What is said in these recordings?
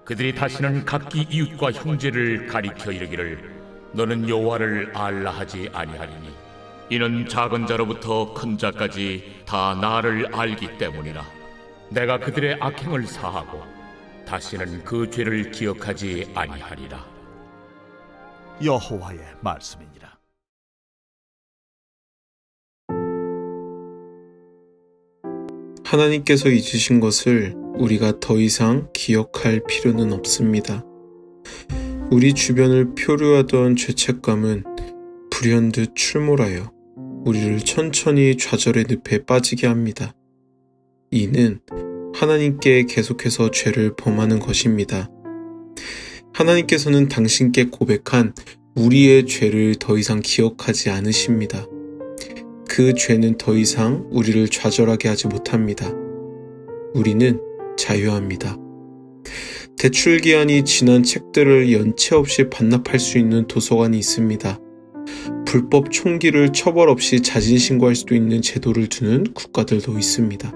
그들이 다시는 각기 이웃과 형제를 가리켜 이르기를 너는 여호와를 알라 하지 아니하리니 이는 작은 자로부터 큰 자까지 다 나를 알기 때문이라. 내가 그들의 악행을 사하고 다시는 그 죄를 기억하지 아니하리라. 여호와의 말씀이니라. 하나님께서 잊으신 것을 우리가 더 이상 기억할 필요는 없습니다. 우리 주변을 표류하던 죄책감은 불현듯 출몰하여 우리를 천천히 좌절의 늪에 빠지게 합니다. 이는 하나님께 계속해서 죄를 범하는 것입니다. 하나님께서는 당신께 고백한 우리의 죄를 더 이상 기억하지 않으십니다. 그 죄는 더 이상 우리를 좌절하게 하지 못합니다. 우리는 자유합니다. 대출기한이 지난 책들을 연체 없이 반납할 수 있는 도서관이 있습니다. 불법 총기를 처벌 없이 자진 신고할 수도 있는 제도를 두는 국가들도 있습니다.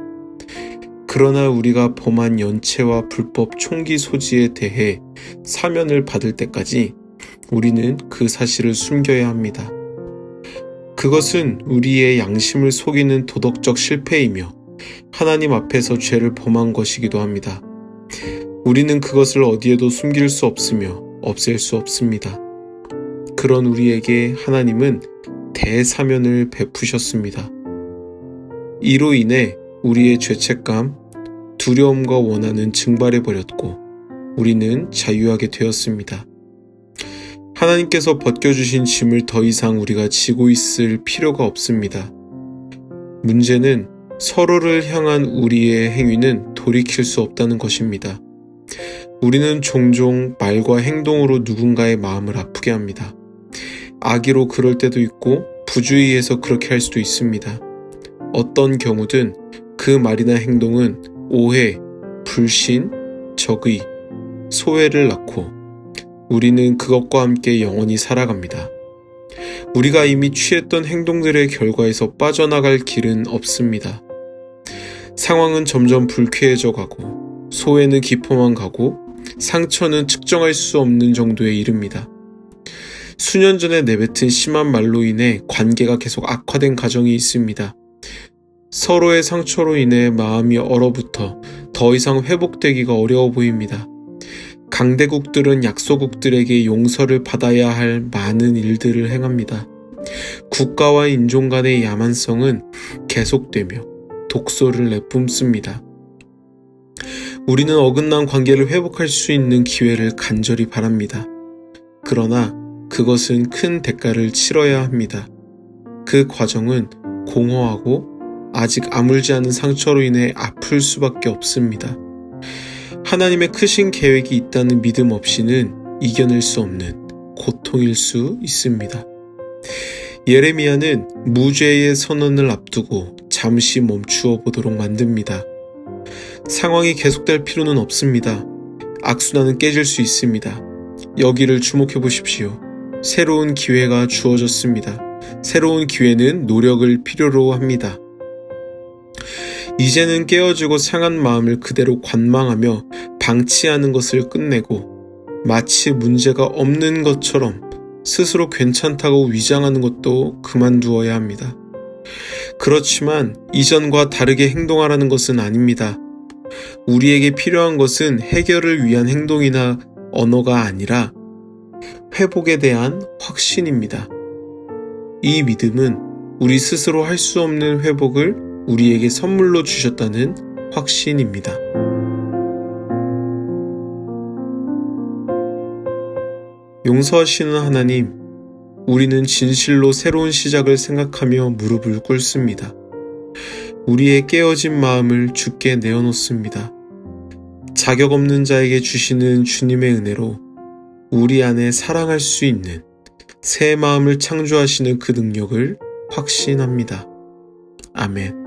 그러나 우리가 범한 연체와 불법 총기 소지에 대해 사면을 받을 때까지 우리는 그 사실을 숨겨야 합니다. 그것은 우리의 양심을 속이는 도덕적 실패이며 하나님 앞에서 죄를 범한 것이기도 합니다. 우리는 그것을 어디에도 숨길 수 없으며 없앨 수 없습니다. 그런 우리에게 하나님은 대사면을 베푸셨습니다. 이로 인해 우리의 죄책감, 두려움과 원한은 증발해버렸고 우리는 자유하게 되었습니다. 하나님께서 벗겨주신 짐을 더 이상 우리가 지고 있을 필요가 없습니다. 문제는 서로를 향한 우리의 행위는 돌이킬 수 없다는 것입니다. 우리는 종종 말과 행동으로 누군가의 마음을 아프게 합니다. 악의로 그럴 때도 있고 부주의해서 그렇게 할 수도 있습니다. 어떤 경우든 그 말이나 행동은 오해, 불신, 적의, 소외를 낳고 우리는 그것과 함께 영원히 살아갑니다. 우리가 이미 취했던 행동들의 결과에서 빠져나갈 길은 없습니다. 상황은 점점 불쾌해져 가고 소외는 깊어만 가고 상처는 측정할 수 없는 정도에 이릅니다. 수년 전에 내뱉은 심한 말로 인해 관계가 계속 악화된 가정이 있습니다. 서로의 상처로 인해 마음이 얼어붙어 더 이상 회복되기가 어려워 보입니다. 강대국들은 약소국들에게 용서를 받아야 할 많은 일들을 행합니다. 국가와 인종 간의 야만성은 계속되며 독소를 내뿜습니다. 우리는 어긋난 관계를 회복할 수 있는 기회를 간절히 바랍니다. 그러나 그것은 큰 대가를 치러야 합니다. 그 과정은 공허하고 아직 아물지 않은 상처로 인해 아플 수밖에 없습니다. 하나님의 크신 계획이 있다는 믿음 없이는 이겨낼 수 없는 고통일 수 있습니다. 예레미야는 무죄의 선언을 앞두고 잠시 멈추어 보도록 만듭니다. 상황이 계속될 필요는 없습니다. 악순환은 깨질 수 있습니다. 여기를 주목해 보십시오. 새로운 기회가 주어졌습니다. 새로운 기회는 노력을 필요로 합니다. 이제는 깨어지고 상한 마음을 그대로 관망하며 방치하는 것을 끝내고 마치 문제가 없는 것처럼 스스로 괜찮다고 위장하는 것도 그만두어야 합니다. 그렇지만 이전과 다르게 행동하라는 것은 아닙니다. 우리에게 필요한 것은 해결을 위한 행동이나 언어가 아니라 회복에 대한 확신입니다. 이 믿음은 우리 스스로 할 수 없는 회복을 우리에게 선물로 주셨다는 확신입니다. 용서하시는 하나님, 우리는 진실로 새로운 시작을 생각하며 무릎을 꿇습니다. 우리의 깨어진 마음을 주께 내어놓습니다. 자격 없는 자에게 주시는 주님의 은혜로 우리 안에 사랑할 수 있는 새 마음을 창조하시는 그 능력을 확신합니다. 아멘.